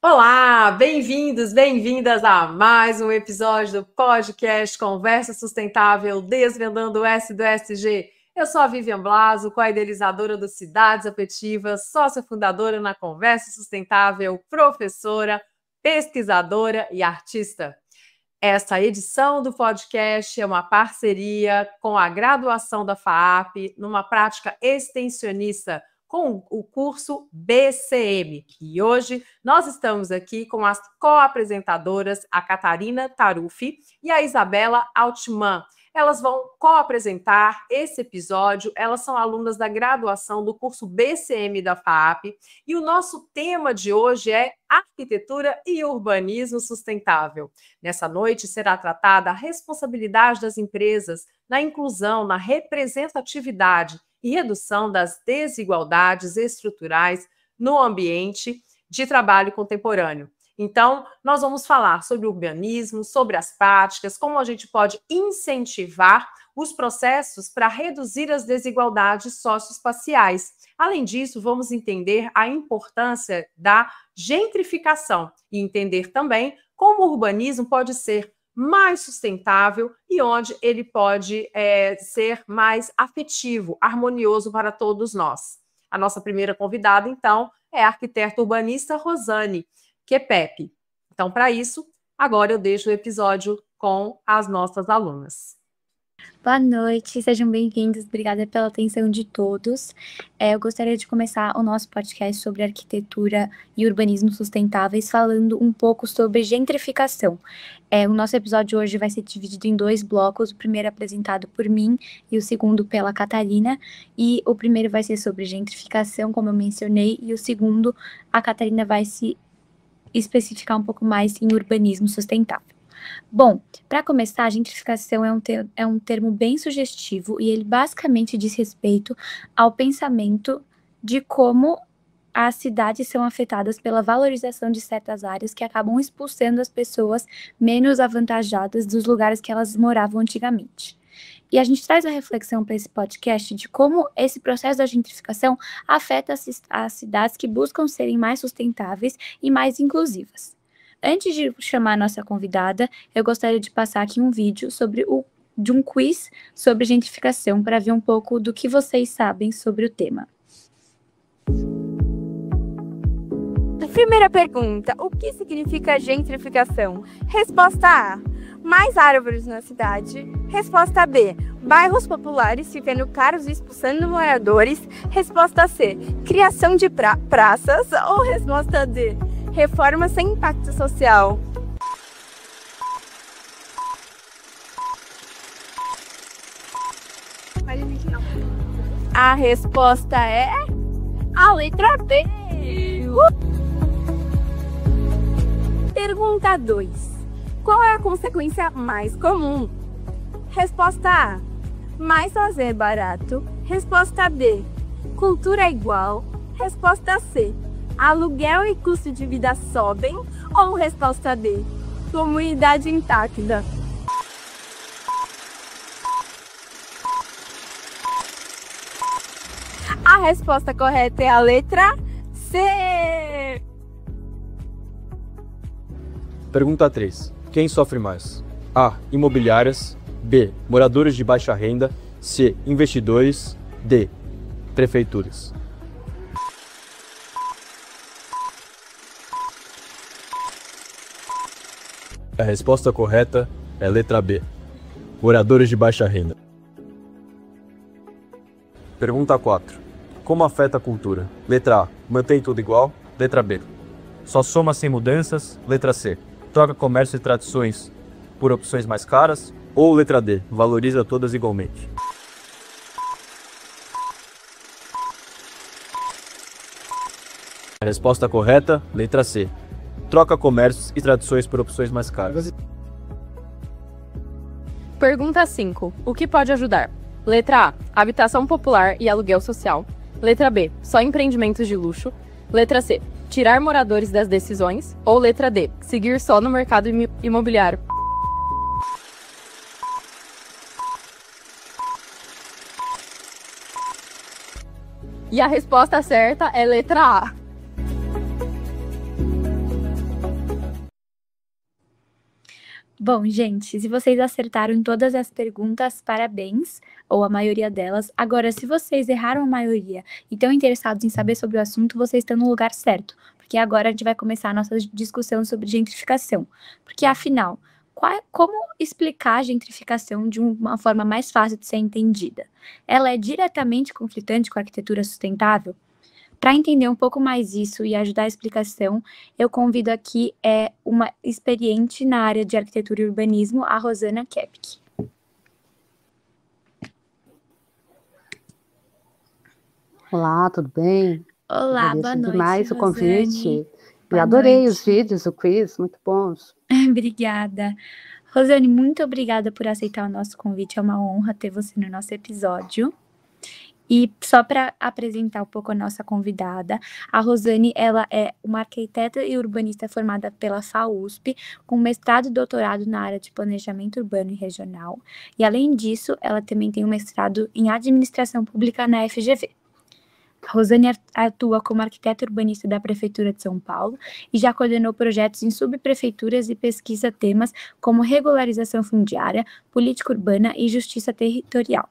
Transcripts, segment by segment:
Olá, bem-vindos, bem-vindas a mais um episódio do podcast Conversa Sustentável, Desvendando o S do ESG. Eu sou a Vivian Blaso, co-idealizadora do Cidades Afetivas, sócia fundadora na Conversa Sustentável, professora, pesquisadora e artista. Esta edição do podcast é uma parceria com a graduação da FAAP, numa prática extensionista com o curso BCM. E hoje nós estamos aqui com as co-apresentadoras, a Catarina Taruffi e a Isabela Altman. Elas vão co-apresentar esse episódio, elas são alunas da graduação do curso BCM da FAAP e o nosso tema de hoje é Arquitetura e Urbanismo Sustentável. Nessa noite será tratada a responsabilidade das empresas na inclusão, na representatividade e redução das desigualdades estruturais no ambiente de trabalho contemporâneo. Então, nós vamos falar sobre urbanismo, sobre as práticas, como a gente pode incentivar os processos para reduzir as desigualdades socioespaciais. Além disso, vamos entender a importância da gentrificação e entender também como o urbanismo pode ser mais sustentável e onde ele pode ser mais afetivo, harmonioso para todos nós. A nossa primeira convidada, então, é a arquiteta urbanista Rosane Quepepe. Então, para isso, agora eu deixo o episódio com as nossas alunas. Boa noite, sejam bem-vindos, obrigada pela atenção de todos. Eu gostaria de começar o nosso podcast sobre arquitetura e urbanismo sustentáveis falando um pouco sobre gentrificação. O nosso episódio hoje vai ser dividido em 2 blocos, o primeiro apresentado por mim e o segundo pela Catarina. E o primeiro vai ser sobre gentrificação, como eu mencionei, e o segundo, a Catarina vai se especificar um pouco mais em urbanismo sustentável. Bom, para começar, a gentrificação é um termo bem sugestivo e ele basicamente diz respeito ao pensamento de como as cidades são afetadas pela valorização de certas áreas que acabam expulsando as pessoas menos avantajadas dos lugares que elas moravam antigamente. E a gente traz a reflexão para esse podcast de como esse processo da gentrificação afeta as cidades que buscam serem mais sustentáveis e mais inclusivas. Antes de chamar a nossa convidada, eu gostaria de passar aqui um vídeo de um quiz sobre gentrificação para ver um pouco do que vocês sabem sobre o tema. Primeira pergunta, o que significa gentrificação? Resposta A, mais árvores na cidade. Resposta B, bairros populares ficando caros e expulsando moradores. Resposta C, criação de praças. Ou resposta D, reforma sem impacto social. A resposta é a letra B. Pergunta 2. Qual é a consequência mais comum? Resposta A, mais lazer barato. Resposta B, cultura é igual. Resposta C, aluguel e custo de vida sobem. Ou resposta D, comunidade intacta. A resposta correta é a letra C. Pergunta 3. Quem sofre mais? A. Imobiliárias. B. Moradores de baixa renda. C. Investidores. D. Prefeituras. A resposta correta é a letra B. Moradores de baixa renda. Pergunta 4. Como afeta a cultura? Letra A. Mantém tudo igual. Letra B. Só soma sem mudanças. Letra C. Troca comércio e tradições por opções mais caras. Ou letra D. Valoriza todas igualmente. A resposta correta, letra C. Troca comércios e tradições por opções mais caras. Pergunta 5. O que pode ajudar? Letra A. Habitação popular e aluguel social. Letra B. Só empreendimentos de luxo. Letra C. Tirar moradores das decisões. Ou letra D. Seguir só no mercado imobiliário. E a resposta certa é letra A. Bom, gente, se vocês acertaram em todas as perguntas, parabéns, ou a maioria delas. Agora, se vocês erraram a maioria e estão interessados em saber sobre o assunto, vocês estão no lugar certo, porque agora a gente vai começar a nossa discussão sobre gentrificação. Porque, afinal, como explicar a gentrificação de uma forma mais fácil de ser entendida? Ela é diretamente conflitante com a arquitetura sustentável? Para entender um pouco mais isso e ajudar a explicação, eu convido aqui uma experiente na área de arquitetura e urbanismo, a Rosana Kepke. Olá, tudo bem? Olá, Agradeço boa noite, demais o convite. Rosane. Eu Boa adorei noite. os vídeos, o quiz, muito bons. Obrigada. Rosane, muito obrigada por aceitar o nosso convite. É uma honra ter você no nosso episódio. E só para apresentar um pouco a nossa convidada, a Rosane, ela é uma arquiteta e urbanista formada pela FAUSP, com mestrado e doutorado na área de planejamento urbano e regional. E além disso, ela também tem um mestrado em administração pública na FGV. A Rosane atua como arquiteta urbanista da Prefeitura de São Paulo e já coordenou projetos em subprefeituras e pesquisa temas como regularização fundiária, política urbana e justiça territorial.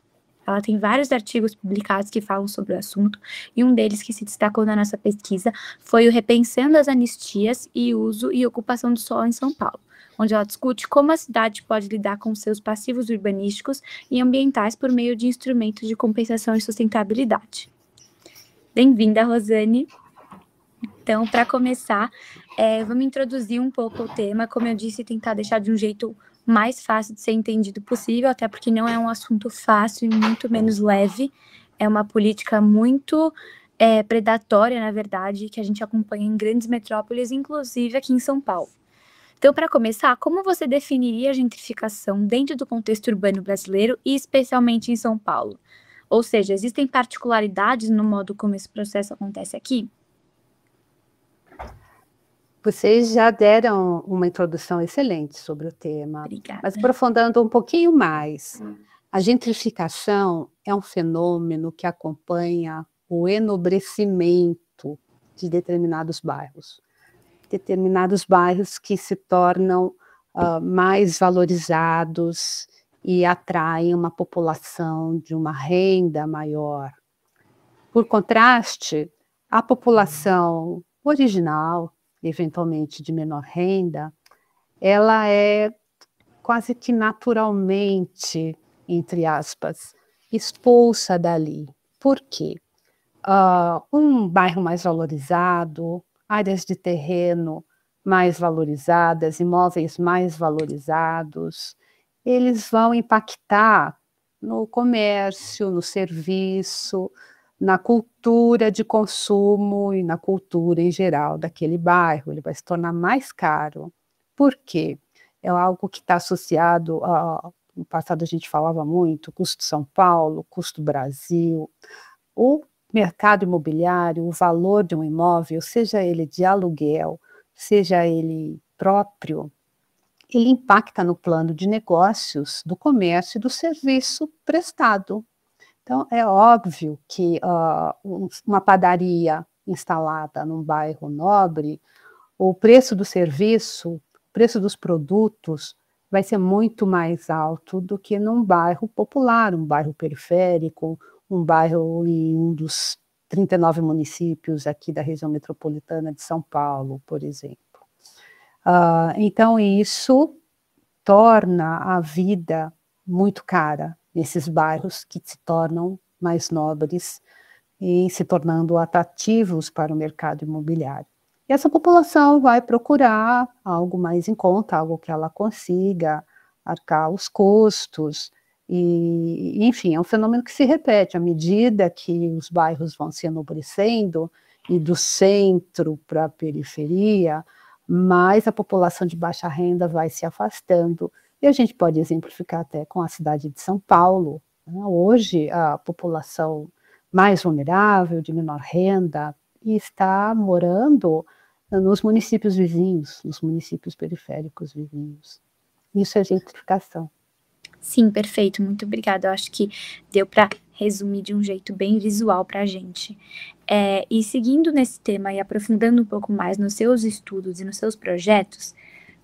Ela tem vários artigos publicados que falam sobre o assunto, e um deles que se destacou na nossa pesquisa foi o Repensando as Anistias e Uso e Ocupação do Solo em São Paulo, onde ela discute como a cidade pode lidar com seus passivos urbanísticos e ambientais por meio de instrumentos de compensação e sustentabilidade. Bem-vinda, Rosane. Então, para começar, vamos introduzir um pouco o tema, como eu disse, tentar deixar de um jeito mais fácil de ser entendido possível, até porque não é um assunto fácil e muito menos leve, é uma política muito predatória, na verdade, que a gente acompanha em grandes metrópoles, inclusive aqui em São Paulo. Então, para começar, como você definiria a gentrificação dentro do contexto urbano brasileiro e especialmente em São Paulo? Ou seja, existem particularidades no modo como esse processo acontece aqui? Vocês já deram uma introdução excelente sobre o tema. Obrigada. Mas aprofundando um pouquinho mais, a gentrificação é um fenômeno que acompanha o enobrecimento de determinados bairros que se tornam mais valorizados e atraem uma população de uma renda maior. Por contraste, a população original, eventualmente de menor renda, ela é quase que naturalmente, entre aspas, expulsa dali. Por quê? Um bairro mais valorizado, áreas de terreno mais valorizadas, imóveis mais valorizados, eles vão impactar no comércio, no serviço, na cultura de consumo e na cultura em geral daquele bairro. Ele vai se tornar mais caro. Por quê? É algo que está associado no passado a gente falava muito, custo São Paulo, custo Brasil. O mercado imobiliário, o valor de um imóvel, seja ele de aluguel, seja ele próprio, ele impacta no plano de negócios do comércio e do serviço prestado. Então, é óbvio que uma padaria instalada num bairro nobre, o preço do serviço, o preço dos produtos vai ser muito mais alto do que num bairro popular, um bairro periférico, um bairro em um dos 39 municípios aqui da região metropolitana de São Paulo, por exemplo. Então, isso torna a vida muito cara nesses bairros que se tornam mais nobres e se tornando atrativos para o mercado imobiliário. E essa população vai procurar algo mais em conta, algo que ela consiga arcar os custos, e, enfim, é um fenômeno que se repete à medida que os bairros vão se enobrecendo e do centro para a periferia, mais a população de baixa renda vai se afastando. E a gente pode exemplificar até com a cidade de São Paulo, né? Hoje, a população mais vulnerável, de menor renda, está morando nos municípios vizinhos, nos municípios periféricos vizinhos. Isso é gentrificação. Sim, perfeito, muito obrigada. Eu acho que deu para resumir de um jeito bem visual para a gente. E seguindo nesse tema e aprofundando um pouco mais nos seus estudos e nos seus projetos,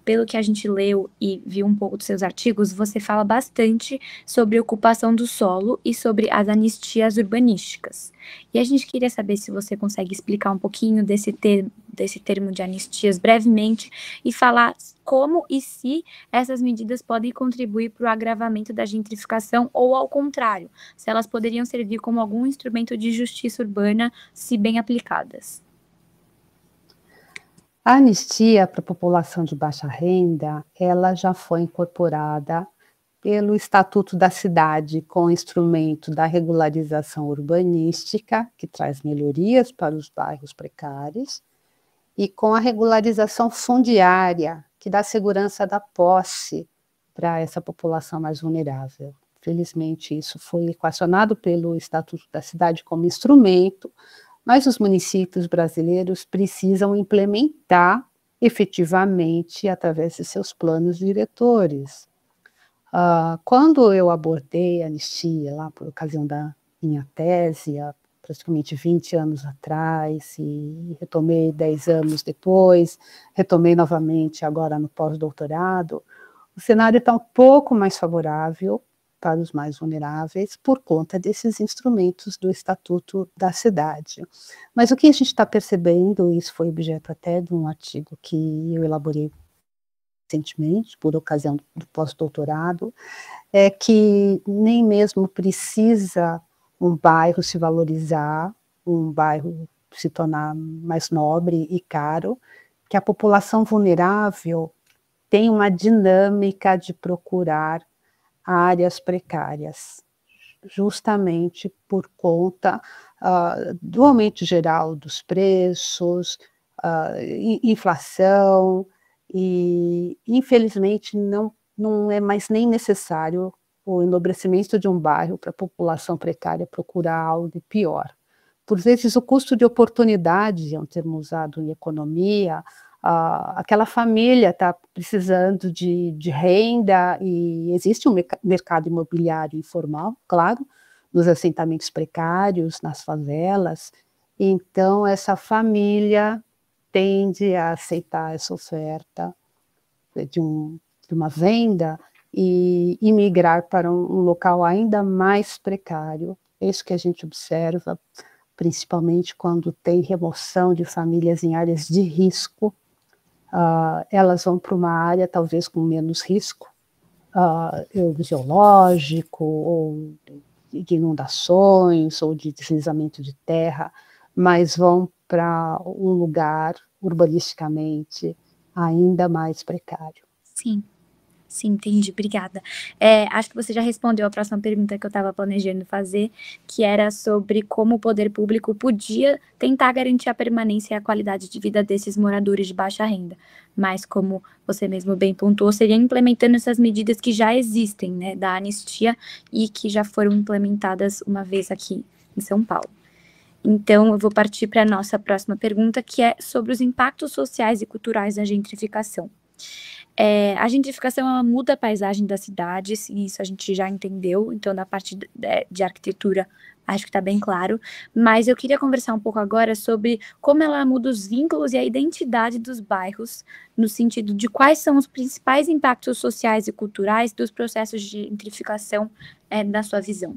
pelo que a gente leu e viu um pouco dos seus artigos, você fala bastante sobre ocupação do solo e sobre as anistias urbanísticas. E a gente queria saber se você consegue explicar um pouquinho desse termo de anistias brevemente e falar como e se essas medidas podem contribuir para o agravamento da gentrificação ou, ao contrário, se elas poderiam servir como algum instrumento de justiça urbana, se bem aplicadas. A anistia para a população de baixa renda, ela já foi incorporada pelo Estatuto da Cidade com o instrumento da regularização urbanística, que traz melhorias para os bairros precários, e com a regularização fundiária, que dá segurança da posse para essa população mais vulnerável. Felizmente, isso foi equacionado pelo Estatuto da Cidade como instrumento, mas os municípios brasileiros precisam implementar efetivamente através de seus planos diretores. Quando eu abordei a anistia, lá por ocasião da minha tese, há praticamente 20 anos atrás, e retomei 10 anos depois, retomei novamente agora no pós-doutorado, o cenário está um pouco mais favorável para os mais vulneráveis por conta desses instrumentos do Estatuto da Cidade. Mas o que a gente está percebendo, isso foi objeto até de um artigo que eu elaborei recentemente, por ocasião do pós-doutorado, é que nem mesmo precisa um bairro se valorizar, um bairro se tornar mais nobre e caro, que a população vulnerável tem uma dinâmica de procurar áreas precárias, justamente por conta do aumento geral dos preços, inflação, e infelizmente não é mais nem necessário o enobrecimento de um bairro para a população precária procurar algo pior. Por vezes o custo de oportunidade, é um termo usado em economia, aquela família está precisando de renda e existe um mercado imobiliário informal, claro, nos assentamentos precários, nas favelas, então essa família tende a aceitar essa oferta de uma venda e migrar para um local ainda mais precário. É isso que a gente observa, principalmente quando tem remoção de famílias em áreas de risco. Elas vão para uma área talvez com menos risco, geológico, ou de inundações, ou de deslizamento de terra, mas vão para um lugar urbanisticamente ainda mais precário. Sim, entendi, obrigada. Acho que você já respondeu a próxima pergunta que eu estava planejando fazer, que era sobre como o poder público podia tentar garantir a permanência e a qualidade de vida desses moradores de baixa renda. Mas, como você mesmo bem pontuou, seria implementando essas medidas que já existem, né, da anistia e que já foram implementadas uma vez aqui em São Paulo. Então, eu vou partir para a nossa próxima pergunta, que é sobre os impactos sociais e culturais da gentrificação. A gentrificação ela muda a paisagem das cidades, e isso a gente já entendeu, então na parte de arquitetura acho que está bem claro, mas eu queria conversar um pouco agora sobre como ela muda os vínculos e a identidade dos bairros, no sentido de quais são os principais impactos sociais e culturais dos processos de gentrificação na sua visão.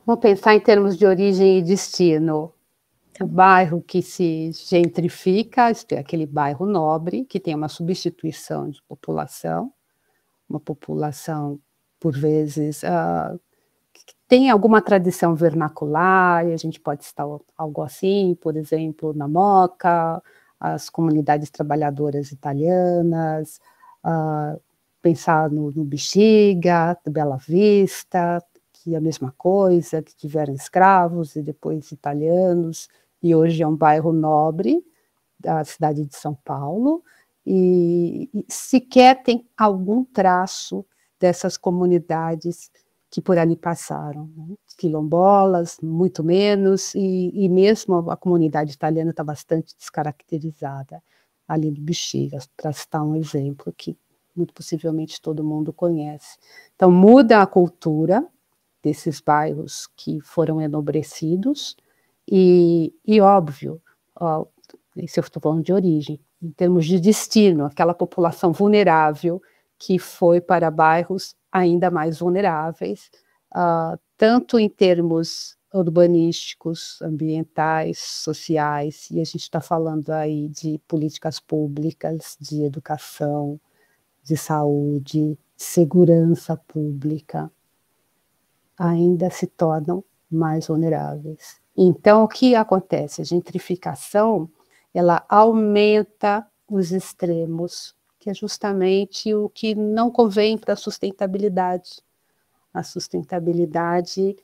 Vamos pensar em termos de origem e destino. O bairro que se gentrifica, é aquele bairro nobre, que tem uma substituição de população, uma população, por vezes, que tem alguma tradição vernacular, e a gente pode citar algo assim, por exemplo, na Moca, as comunidades trabalhadoras italianas, pensar no Bexiga, Bela Vista, que é a mesma coisa, que tiveram escravos e depois italianos, e hoje é um bairro nobre da cidade de São Paulo, e sequer tem algum traço dessas comunidades que por ali passaram, né? Quilombolas, muito menos, e mesmo a comunidade italiana está bastante descaracterizada ali no Bexiga, para citar um exemplo que muito possivelmente todo mundo conhece. Então muda a cultura desses bairros que foram enobrecidos, e óbvio, Isso eu estou falando de origem. Em termos de destino, aquela população vulnerável que foi para bairros ainda mais vulneráveis, tanto em termos urbanísticos, ambientais, sociais, e a gente está falando aí de políticas públicas, de educação, de saúde, de segurança pública, ainda se tornam mais vulneráveis. Então, o que acontece? A gentrificação, ela aumenta os extremos, que é justamente o que não convém para a sustentabilidade. A sustentabilidade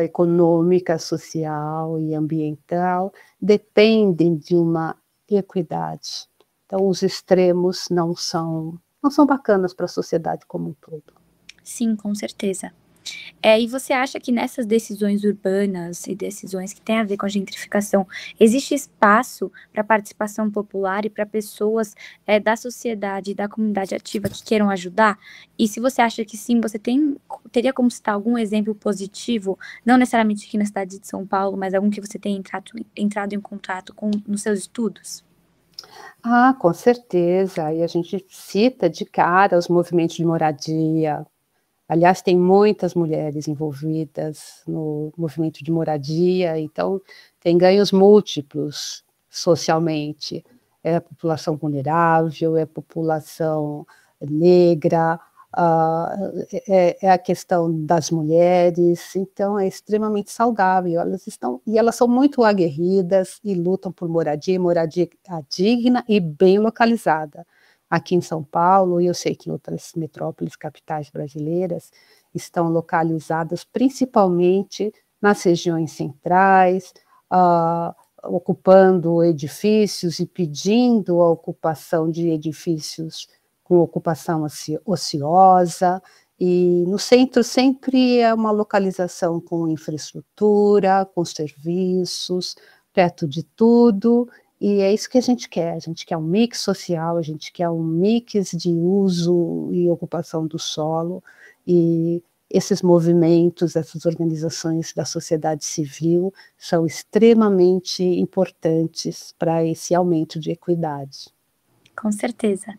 econômica, social e ambiental dependem de uma equidade. Então, os extremos não são bacanas para a sociedade como um todo. Sim, com certeza. E você acha que nessas decisões urbanas e decisões que têm a ver com a gentrificação, existe espaço para participação popular e para pessoas da sociedade e da comunidade ativa que queiram ajudar? E se você acha que sim, você teria como citar algum exemplo positivo, não necessariamente aqui na cidade de São Paulo, mas algum que você tenha entrado em contato com nos seus estudos? Com certeza, e a gente cita de cara os movimentos de moradia. Aliás, tem muitas mulheres envolvidas no movimento de moradia, então tem ganhos múltiplos socialmente. É a população vulnerável, é a população negra, é a questão das mulheres, então é extremamente saudável. Elas são muito aguerridas e lutam por moradia digna e bem localizada. Aqui em São Paulo, e eu sei que em outras metrópoles, capitais brasileiras, estão localizadas principalmente nas regiões centrais, ocupando edifícios e pedindo a ocupação de edifícios com ocupação ociosa, e no centro sempre é uma localização com infraestrutura, com serviços, perto de tudo. E é isso que a gente quer um mix social, a gente quer um mix de uso e ocupação do solo, e esses movimentos, essas organizações da sociedade civil são extremamente importantes para esse aumento de equidade. Com certeza.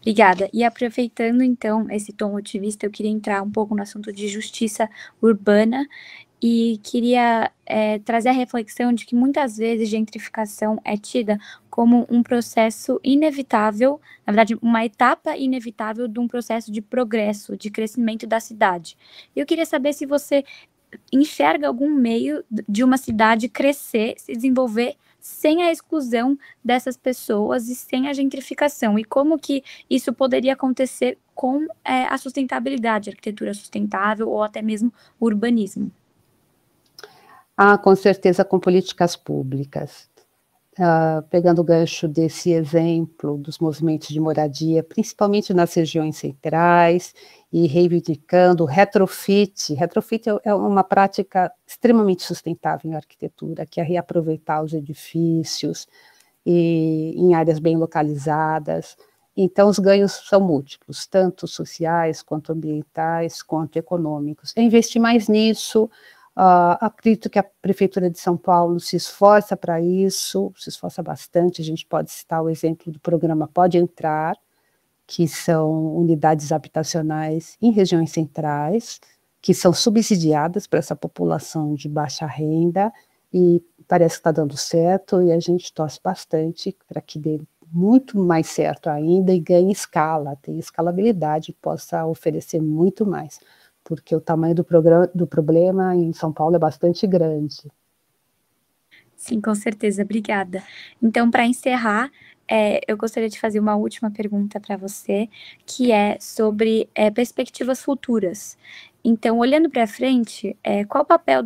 Obrigada. E aproveitando, então, esse tom otimista, eu queria entrar um pouco no assunto de justiça urbana, e queria trazer a reflexão de que muitas vezes gentrificação é tida como um processo inevitável, na verdade, uma etapa inevitável de um processo de progresso, de crescimento da cidade. Eu queria saber se você enxerga algum meio de uma cidade crescer, se desenvolver sem a exclusão dessas pessoas e sem a gentrificação, e como que isso poderia acontecer com a sustentabilidade, a arquitetura sustentável ou até mesmo o urbanismo. Com certeza com políticas públicas. Pegando o gancho desse exemplo dos movimentos de moradia, principalmente nas regiões centrais, e reivindicando o retrofit. Retrofit é uma prática extremamente sustentável em arquitetura, que é reaproveitar os edifícios e em áreas bem localizadas. Então, os ganhos são múltiplos, tanto sociais, quanto ambientais, quanto econômicos. É investir mais nisso. Acredito que a Prefeitura de São Paulo se esforça para isso, se esforça bastante. A gente pode citar o exemplo do programa Pode Entrar, que são unidades habitacionais em regiões centrais, que são subsidiadas para essa população de baixa renda, e parece que está dando certo, e a gente torce bastante para que dê muito mais certo ainda e ganhe escala, tenha escalabilidade e possa oferecer muito mais, porque o tamanho do problema em São Paulo é bastante grande. Sim, com certeza, obrigada. Então, para encerrar, eu gostaria de fazer uma última pergunta para você, que é sobre perspectivas futuras. Então, olhando para frente, qual o papel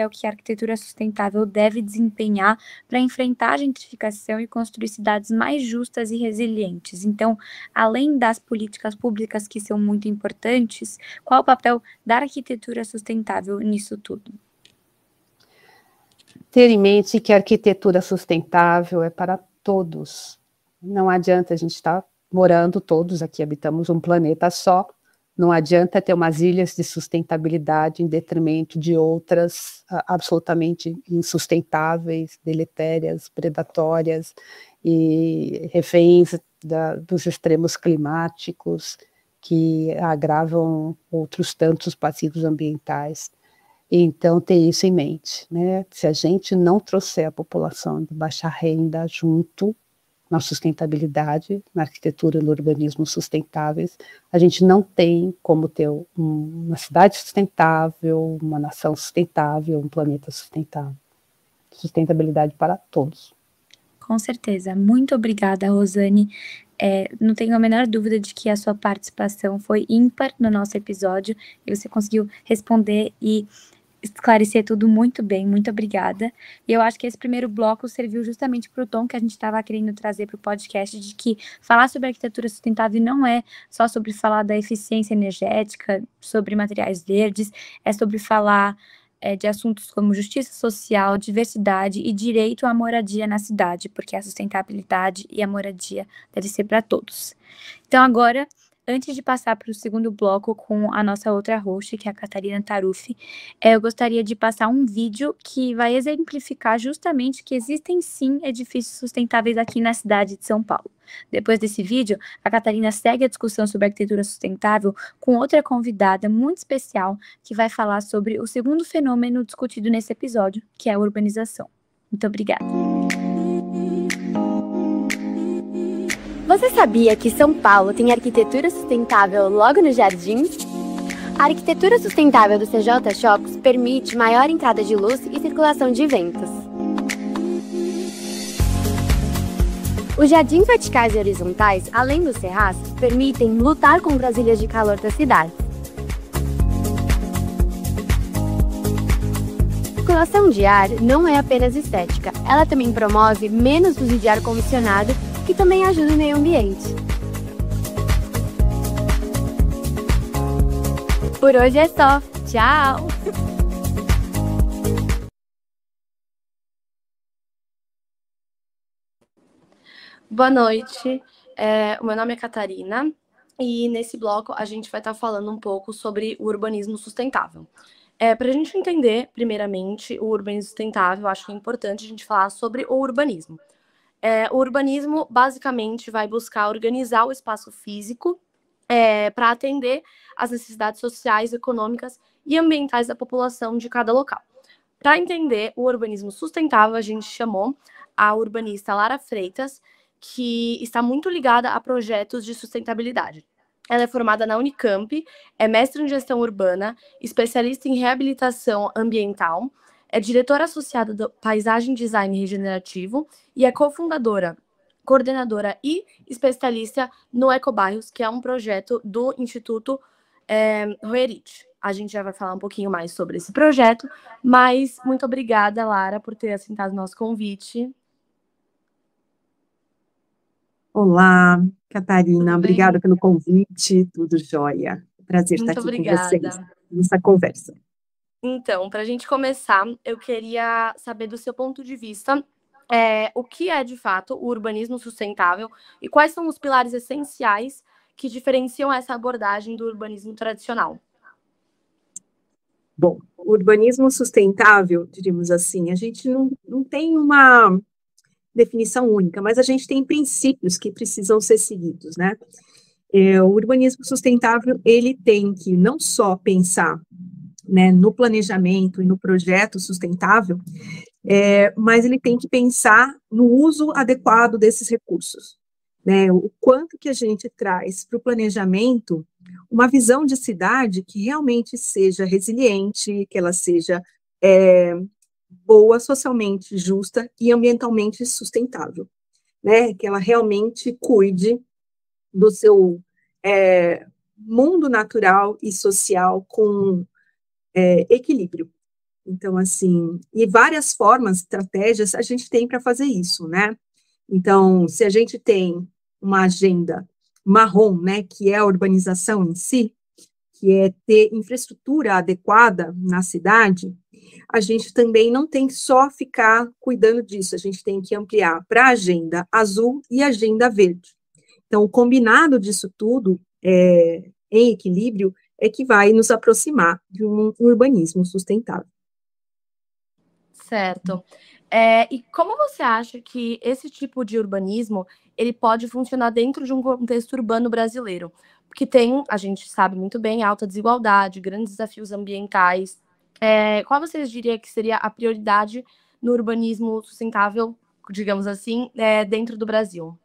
que a arquitetura sustentável deve desempenhar para enfrentar a gentrificação e construir cidades mais justas e resilientes? Então, além das políticas públicas que são muito importantes, qual o papel da arquitetura sustentável nisso tudo? Ter em mente que a arquitetura sustentável é para todos. Não adianta a gente estar morando, todos aqui habitamos um planeta só, Não adianta ter umas ilhas de sustentabilidade em detrimento de outras absolutamente insustentáveis, deletérias, predatórias e reféns dos extremos climáticos que agravam outros tantos passivos ambientais. Então, ter isso em mente, né? Se a gente não trouxer a população de baixa renda junto na sustentabilidade, na arquitetura e no urbanismo sustentáveis, a gente não tem como ter uma cidade sustentável, uma nação sustentável, um planeta sustentável. Sustentabilidade para todos. Com certeza. Muito obrigada, Rosane. Não tenho a menor dúvida de que a sua participação foi ímpar no nosso episódio e você conseguiu responder e esclarecer tudo muito bem, muito obrigada. E eu acho que esse primeiro bloco serviu justamente para o tom que a gente estava querendo trazer para o podcast, de que falar sobre arquitetura sustentável não é só sobre falar da eficiência energética, sobre materiais verdes, é sobre falar de assuntos como justiça social, diversidade e direito à moradia na cidade, porque a sustentabilidade e a moradia deve ser para todos. Então agora, antes de passar para o segundo bloco com a nossa outra host, que é a Catarina Taruffi, eu gostaria de passar um vídeo que vai exemplificar justamente que existem sim edifícios sustentáveis aqui na cidade de São Paulo. Depois desse vídeo, a Catarina segue a discussão sobre arquitetura sustentável com outra convidada muito especial que vai falar sobre o segundo fenômeno discutido nesse episódio, que é a urbanização. Muito obrigada. Você sabia que São Paulo tem arquitetura sustentável logo nos jardins? A arquitetura sustentável do CJ Chocs permite maior entrada de luz e circulação de ventos. Os jardins verticais e horizontais, além dos terraços, permitem lutar contra as ilhas de calor da cidade. A circulação de ar não é apenas estética, ela também promove menos uso de ar condicionado, que também ajuda o meio ambiente. Por hoje é só. Tchau! Boa noite, o meu nome é Catarina e nesse bloco a gente vai estar falando um pouco sobre o urbanismo sustentável. Para a gente entender, primeiramente, o urbanismo sustentável, acho que é importante a gente falar sobre o urbanismo. O urbanismo, basicamente, vai buscar organizar o espaço físico para atender às necessidades sociais, econômicas e ambientais da população de cada local. Para entender o urbanismo sustentável, a gente chamou a urbanista Lara Freitas, que está muito ligada a projetos de sustentabilidade. Ela é formada na Unicamp, é mestre em gestão urbana, especialista em reabilitação ambiental, é diretora associada do Paisagem Design Regenerativo e é cofundadora, coordenadora e especialista no Ecobairros, que é um projeto do Instituto Roerich. A gente já vai falar um pouquinho mais sobre esse projeto, mas muito obrigada, Lara, por ter aceitado o nosso convite. Olá, Catarina, obrigada pelo convite, tudo jóia. Prazer estar aqui com vocês nessa conversa. Então, para a gente começar, eu queria saber do seu ponto de vista o que é, de fato, o urbanismo sustentável e quais são os pilares essenciais que diferenciam essa abordagem do urbanismo tradicional. Bom, o urbanismo sustentável, diríamos assim, a gente não tem uma definição única, mas a gente tem princípios que precisam ser seguidos, né? O urbanismo sustentável, ele tem que não só pensar, né, no planejamento e no projeto sustentável, mas ele tem que pensar no uso adequado desses recursos, né? O quanto que a gente traz para o planejamento uma visão de cidade que realmente seja resiliente, que ela seja boa, socialmente justa e ambientalmente sustentável, né? Que ela realmente cuide do seu mundo natural e social com equilíbrio. Então, assim, e várias formas, estratégias a gente tem para fazer isso, né? Então, se a gente tem uma agenda marrom, né, que é a urbanização em si, que é ter infraestrutura adequada na cidade, a gente também não tem que só ficar cuidando disso, a gente tem que ampliar para a agenda azul e agenda verde. Então, o combinado disso tudo em equilíbrio é que vai nos aproximar de um urbanismo sustentável. Certo. E como você acha que esse tipo de urbanismo ele pode funcionar dentro de um contexto urbano brasileiro? Porque tem, a gente sabe muito bem, alta desigualdade, grandes desafios ambientais. Qual vocês diriam que seria a prioridade no urbanismo sustentável, digamos assim, dentro do Brasil?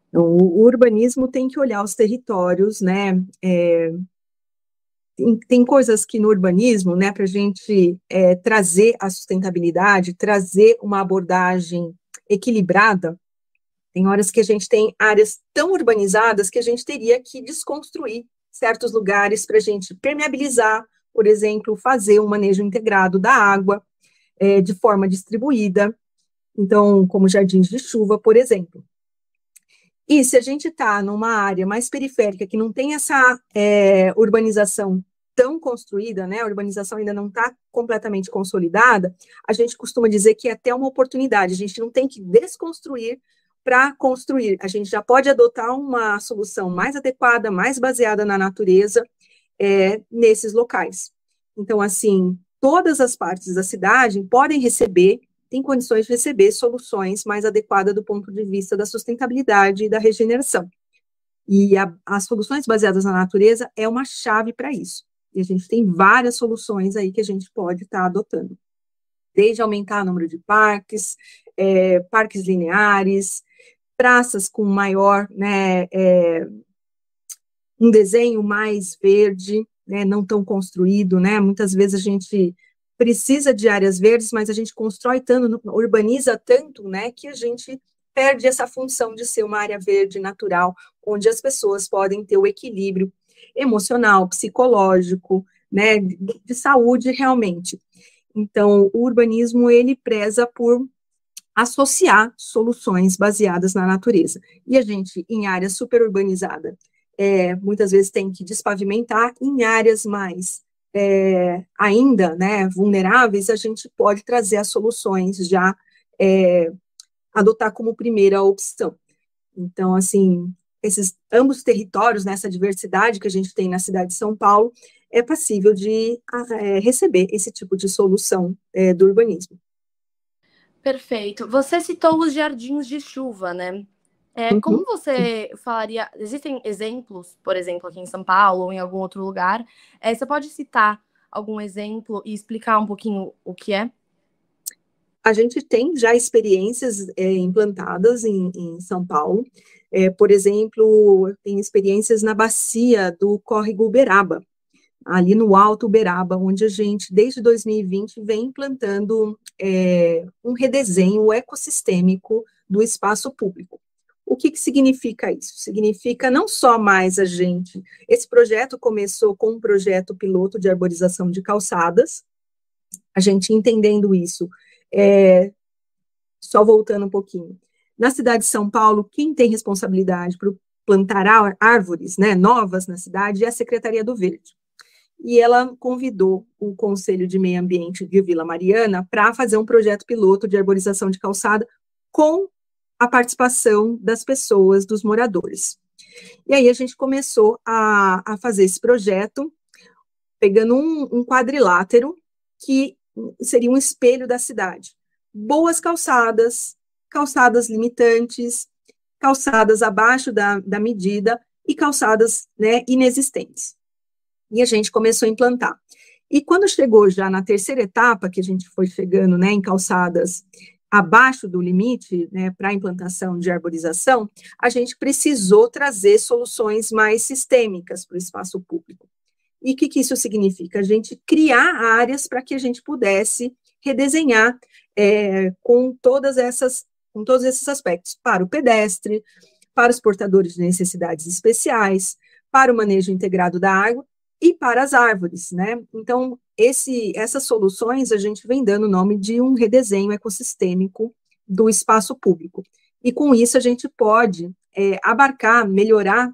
Então, o urbanismo tem que olhar os territórios, né? Tem coisas que no urbanismo, né, para a gente trazer a sustentabilidade, trazer uma abordagem equilibrada, tem horas que a gente tem áreas tão urbanizadas que a gente teria que desconstruir certos lugares para a gente permeabilizar, por exemplo, fazer um manejo integrado da água de forma distribuída, então, como jardins de chuva, por exemplo. E se a gente está numa área mais periférica, que não tem essa urbanização tão construída, né, a urbanização ainda não está completamente consolidada, a gente costuma dizer que é até uma oportunidade, a gente não tem que desconstruir para construir, a gente já pode adotar uma solução mais adequada, mais baseada na natureza, nesses locais. Então, assim, todas as partes da cidade podem receber, têm condições de receber soluções mais adequadas do ponto de vista da sustentabilidade e da regeneração. E as soluções baseadas na natureza é uma chave para isso. E a gente tem várias soluções aí que a gente pode estar adotando. Desde aumentar o número de parques, parques lineares, praças com maior, né, um desenho mais verde, né, não tão construído, né, muitas vezes a gente precisa de áreas verdes, mas a gente constrói tanto, urbaniza tanto, né, que a gente perde essa função de ser uma área verde natural, onde as pessoas podem ter o equilíbrio emocional, psicológico, né, de saúde realmente. Então, o urbanismo, ele preza por associar soluções baseadas na natureza. E a gente, em área superurbanizada, muitas vezes tem que despavimentar, em áreas mais ainda, né, vulneráveis, a gente pode trazer as soluções já, adotar como primeira opção. Então, assim, esses ambos territórios, nessa diversidade que a gente tem na cidade de São Paulo, é passível de receber esse tipo de solução do urbanismo. Perfeito. Você citou os jardins de chuva, né? Como você falaria? Existem exemplos, por exemplo, aqui em São Paulo ou em algum outro lugar? Você pode citar algum exemplo e explicar um pouquinho o que é? A gente tem já experiências implantadas em São Paulo. Por exemplo, tem experiências na bacia do Córrego Uberaba, ali no Alto Uberaba, onde a gente, desde 2020, vem implantando um redesenho ecossistêmico do espaço público. O que significa isso? Significa não só mais a gente... Esse projeto começou com um projeto piloto de arborização de calçadas, a gente entendendo isso, só voltando um pouquinho. Na cidade de São Paulo, quem tem responsabilidade por plantar árvores, né, novas na cidade é a Secretaria do Verde. E ela convidou o Conselho de Meio Ambiente de Vila Mariana para fazer um projeto piloto de arborização de calçada com a participação das pessoas, dos moradores. E aí a gente começou a fazer esse projeto, pegando um quadrilátero que seria um espelho da cidade. Boas calçadas, calçadas limitantes, calçadas abaixo da medida e calçadas, né, inexistentes. E a gente começou a implantar. E quando chegou já na terceira etapa, que a gente foi chegando, né, em calçadas abaixo do limite, né, para a implantação de arborização, a gente precisou trazer soluções mais sistêmicas para o espaço público. E o que isso significa? A gente criar áreas para que a gente pudesse redesenhar com todos esses aspectos, para o pedestre, para os portadores de necessidades especiais, para o manejo integrado da água e para as árvores, né? Então, essas soluções a gente vem dando o nome de um redesenho ecossistêmico do espaço público. E com isso a gente pode abarcar, melhorar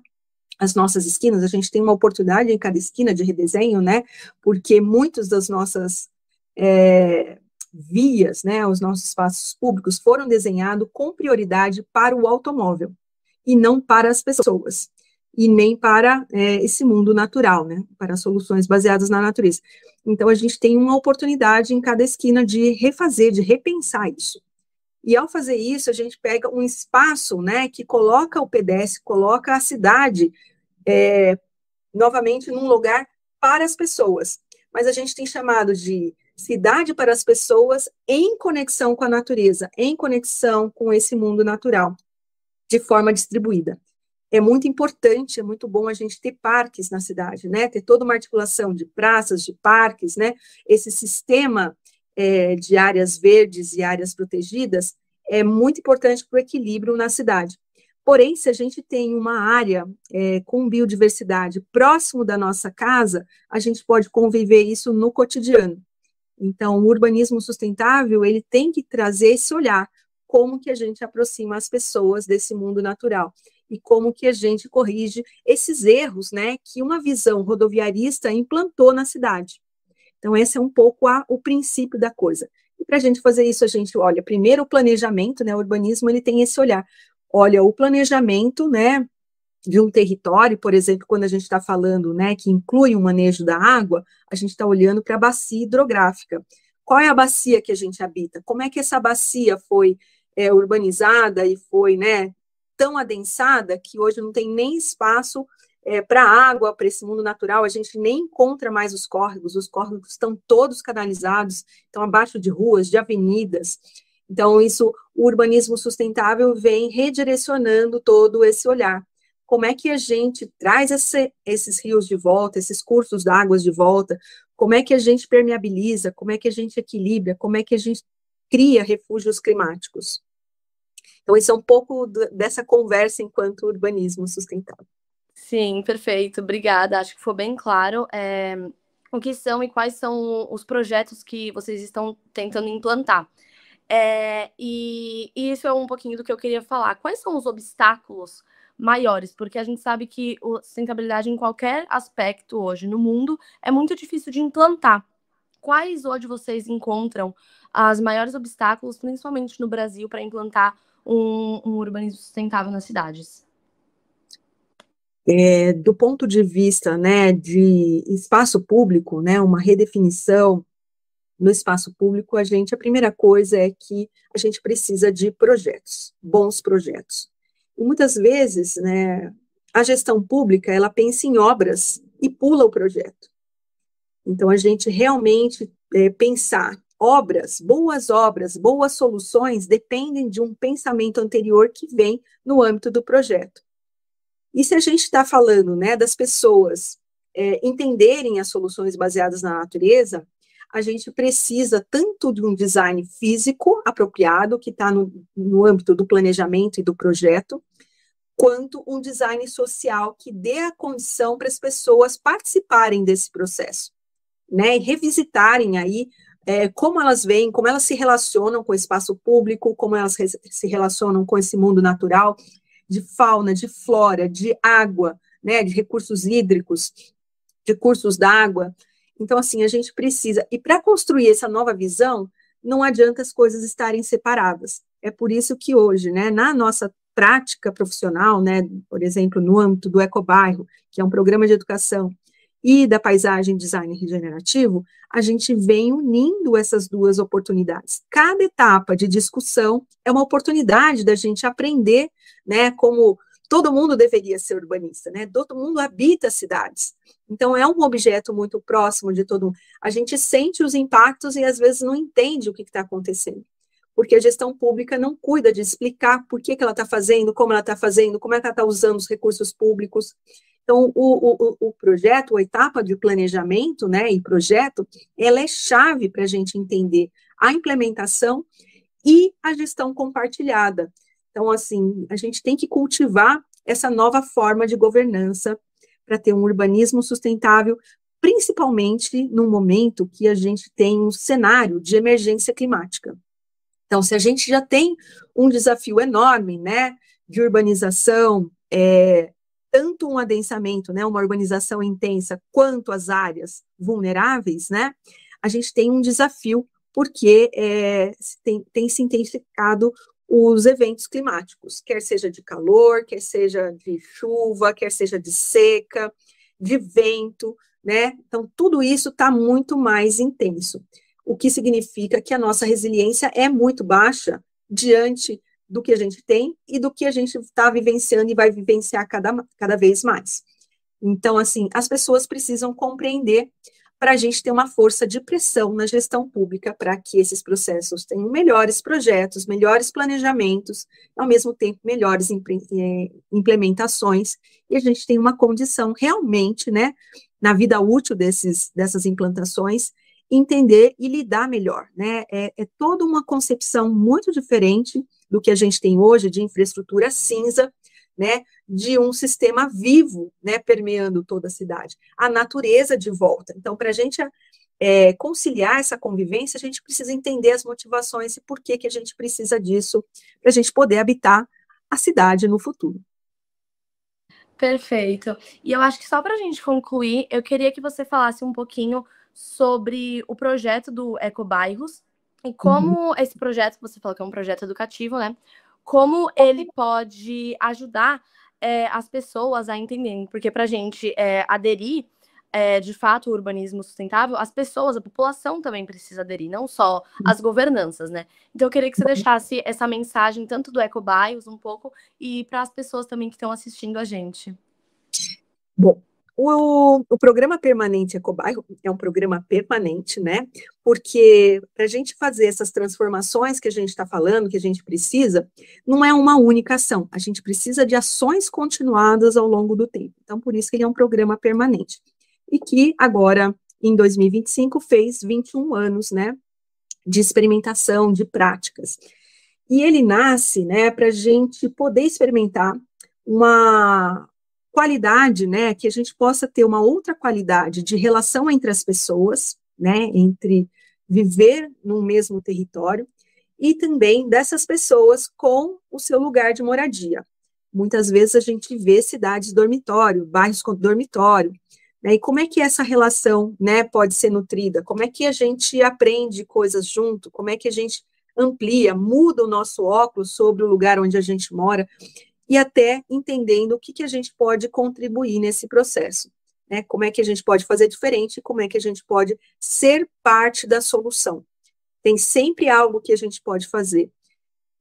as nossas esquinas. A gente tem uma oportunidade em cada esquina de redesenho, né? Porque muitas das nossas vias, né, os nossos espaços públicos foram desenhados com prioridade para o automóvel e não para as pessoas. e nem para esse mundo natural, né, para soluções baseadas na natureza. Então, a gente tem uma oportunidade em cada esquina de refazer, de repensar isso. E, ao fazer isso, a gente pega um espaço, né, que coloca o pedestre, coloca a cidade, novamente, num lugar para as pessoas. Mas a gente tem chamado de cidade para as pessoas em conexão com a natureza, em conexão com esse mundo natural, de forma distribuída. É muito importante, é muito bom a gente ter parques na cidade, né? Ter toda uma articulação de praças, de parques, né? Esse sistema de áreas verdes e áreas protegidas é muito importante para o equilíbrio na cidade. Porém, se a gente tem uma área com biodiversidade próximo da nossa casa, a gente pode conviver isso no cotidiano. Então, o urbanismo sustentável, ele tem que trazer esse olhar, como que a gente aproxima as pessoas desse mundo natural e como que a gente corrige esses erros, né, que uma visão rodoviarista implantou na cidade. Então, esse é um pouco o princípio da coisa. E para a gente fazer isso, a gente olha primeiro o planejamento, né, o urbanismo, ele tem esse olhar. Olha, o planejamento, né, de um território, por exemplo, quando a gente está falando, né, que inclui o manejo da água, a gente está olhando para a bacia hidrográfica. Qual é a bacia que a gente habita? Como é que essa bacia foi urbanizada e foi, né, tão adensada que hoje não tem nem espaço para água, para esse mundo natural, a gente nem encontra mais os córregos estão todos canalizados, estão abaixo de ruas, de avenidas. Então, o urbanismo sustentável vem redirecionando todo esse olhar. Como é que a gente traz esses rios de volta, esses cursos d'água de volta, como é que a gente permeabiliza, como é que a gente equilibra, como é que a gente cria refúgios climáticos. Então, isso é um pouco dessa conversa enquanto urbanismo sustentável. Sim, perfeito, obrigada. Acho que foi bem claro o que são e quais são os projetos que vocês estão tentando implantar. E isso é um pouquinho do que eu queria falar. Quais são os obstáculos maiores? Porque a gente sabe que a sustentabilidade em qualquer aspecto hoje no mundo é muito difícil de implantar. Quais hoje vocês encontram os maiores obstáculos, principalmente no Brasil, para implantar um urbanismo sustentável nas cidades? Do ponto de vista, né, de espaço público, né, uma redefinição no espaço público, a primeira coisa é que a gente precisa de projetos, bons projetos. E muitas vezes, né, a gestão pública, ela pensa em obras e pula o projeto. Então, a gente realmente pensar boas soluções, dependem de um pensamento anterior que vem no âmbito do projeto. E se a gente está falando, né, das pessoas entenderem as soluções baseadas na natureza, a gente precisa tanto de um design físico apropriado, que está no âmbito do planejamento e do projeto, quanto um design social que dê a condição para as pessoas participarem desse processo, né, e revisitarem aí como elas veem, como elas se relacionam com o espaço público, como elas se relacionam com esse mundo natural, de fauna, de flora, de água, né, de recursos hídricos, de cursos d'água. Então, assim, a gente precisa, e para construir essa nova visão, não adianta as coisas estarem separadas. É por isso que hoje, né, na nossa prática profissional, né, por exemplo, no âmbito do Ecobairro, que é um programa de educação, e da paisagem design regenerativo, a gente vem unindo essas duas oportunidades. Cada etapa de discussão é uma oportunidade da gente aprender, né, como todo mundo deveria ser urbanista, né, todo mundo habita cidades. Então, é um objeto muito próximo de todo mundo. A gente sente os impactos e, às vezes, não entende o que está acontecendo, porque a gestão pública não cuida de explicar por que ela está fazendo, como é que ela está usando os recursos públicos. Então, o projeto, a etapa de planejamento, né, e projeto, ela é chave para a gente entender a implementação e a gestão compartilhada. Então, assim, a gente tem que cultivar essa nova forma de governança para ter um urbanismo sustentável, principalmente no momento que a gente tem um cenário de emergência climática. Então, se a gente já tem um desafio enorme, né, de urbanização, tanto um adensamento, né, uma urbanização intensa, quanto as áreas vulneráveis, né, a gente tem um desafio, porque tem se intensificado os eventos climáticos, quer seja de calor, quer seja de chuva, quer seja de seca, de vento, né? Então, tudo isso está muito mais intenso, o que significa que a nossa resiliência é muito baixa diante do que a gente tem e do que a gente está vivenciando e vai vivenciar cada vez mais. Então, assim, as pessoas precisam compreender para a gente ter uma força de pressão na gestão pública para que esses processos tenham melhores projetos, melhores planejamentos, ao mesmo tempo melhores implementações, e a gente tem uma condição realmente, né, na vida útil dessas implantações, entender e lidar melhor, né, é toda uma concepção muito diferente do que a gente tem hoje de infraestrutura cinza, né, de um sistema vivo, né, permeando toda a cidade, a natureza de volta. Então, para a gente conciliar essa convivência, a gente precisa entender as motivações e por que a gente precisa disso, para a gente poder habitar a cidade no futuro. Perfeito. E eu acho que só para a gente concluir, eu queria que você falasse um pouquinho sobre o projeto do Ecobairros e como esse projeto, que você falou que é um projeto educativo, né? Como ele pode ajudar as pessoas a entenderem, porque para a gente aderir, de fato, o urbanismo sustentável, as pessoas, a população também precisa aderir, não só as governanças, né? Então eu queria que você deixasse essa mensagem, tanto do Ecobairros um pouco, e para as pessoas também que estão assistindo a gente. Bom, o programa permanente Ecobairro é um programa permanente, né? Porque para a gente fazer essas transformações que a gente está falando, que a gente precisa, não é uma única ação. A gente precisa de ações continuadas ao longo do tempo. Então, por isso que ele é um programa permanente. E que agora, em 2025, fez 21 anos, né? De experimentação, de práticas. E ele nasce, né? Para a gente poder experimentar uma qualidade, né, que a gente possa ter uma outra qualidade de relação entre as pessoas, né, entre viver num mesmo território, e também dessas pessoas com o seu lugar de moradia. Muitas vezes a gente vê cidades dormitório, bairros com dormitório, né, e como é que essa relação, né, pode ser nutrida? Como é que a gente aprende coisas junto? Como é que a gente amplia, muda o nosso óculos sobre o lugar onde a gente mora? E até entendendo o que a gente pode contribuir nesse processo, né? Como é que a gente pode fazer diferente, como é que a gente pode ser parte da solução. Tem sempre algo que a gente pode fazer.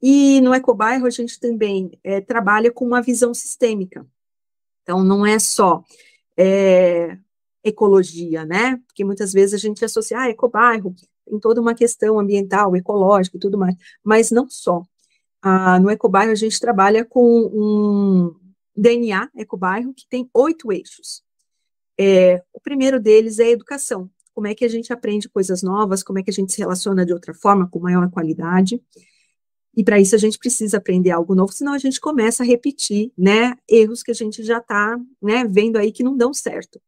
E no Ecobairro a gente também trabalha com uma visão sistêmica. Então, não é só ecologia, né? Porque muitas vezes a gente associa, Ecobairro, tem toda uma questão ambiental, ecológica e tudo mais, mas não só. No Ecobairro, a gente trabalha com um DNA Ecobairro que tem 8 eixos. O primeiro deles é a educação. Como é que a gente aprende coisas novas, como é que a gente se relaciona de outra forma, com maior qualidade. E para isso a gente precisa aprender algo novo, senão a gente começa a repetir, né, erros que a gente já está, né, vendo aí que não dão certo.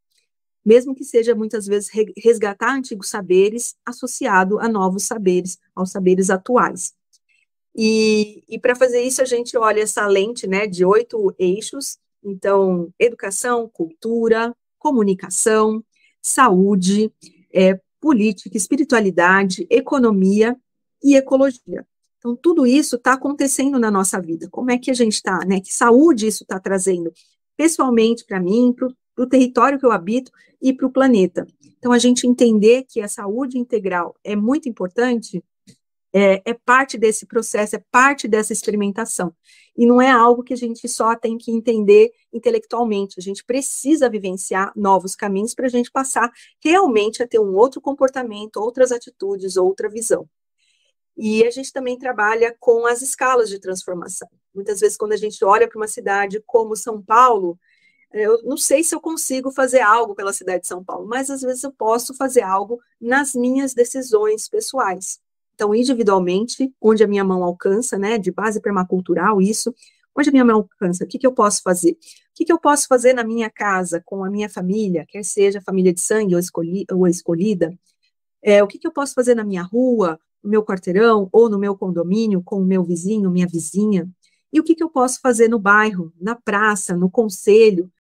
Mesmo que seja, muitas vezes, resgatar antigos saberes associado a novos saberes, aos saberes atuais. E para fazer isso, a gente olha essa lente, né, de 8 eixos, então, educação, cultura, comunicação, saúde, política, espiritualidade, economia e ecologia. Então, tudo isso está acontecendo na nossa vida. Como é que a gente está, né, que saúde isso está trazendo, pessoalmente, para mim, para o território que eu habito e para o planeta. Então, a gente entender que a saúde integral é muito importante, é parte desse processo, é parte dessa experimentação. E não é algo que a gente só tem que entender intelectualmente, a gente precisa vivenciar novos caminhos para a gente passar realmente a ter um outro comportamento, outras atitudes, outra visão. E a gente também trabalha com as escalas de transformação. Muitas vezes, quando a gente olha para uma cidade como São Paulo, eu não sei se eu consigo fazer algo pela cidade de São Paulo, mas às vezes eu posso fazer algo nas minhas decisões pessoais. Então, individualmente, onde a minha mão alcança, né, de base permacultural, isso, onde a minha mão alcança, o que eu posso fazer? O que eu posso fazer na minha casa, com a minha família, quer seja família de sangue ou escolhida? O que eu posso fazer na minha rua, no meu quarteirão, ou no meu condomínio, com o meu vizinho, minha vizinha? E o que eu posso fazer no bairro, na praça, no conselho,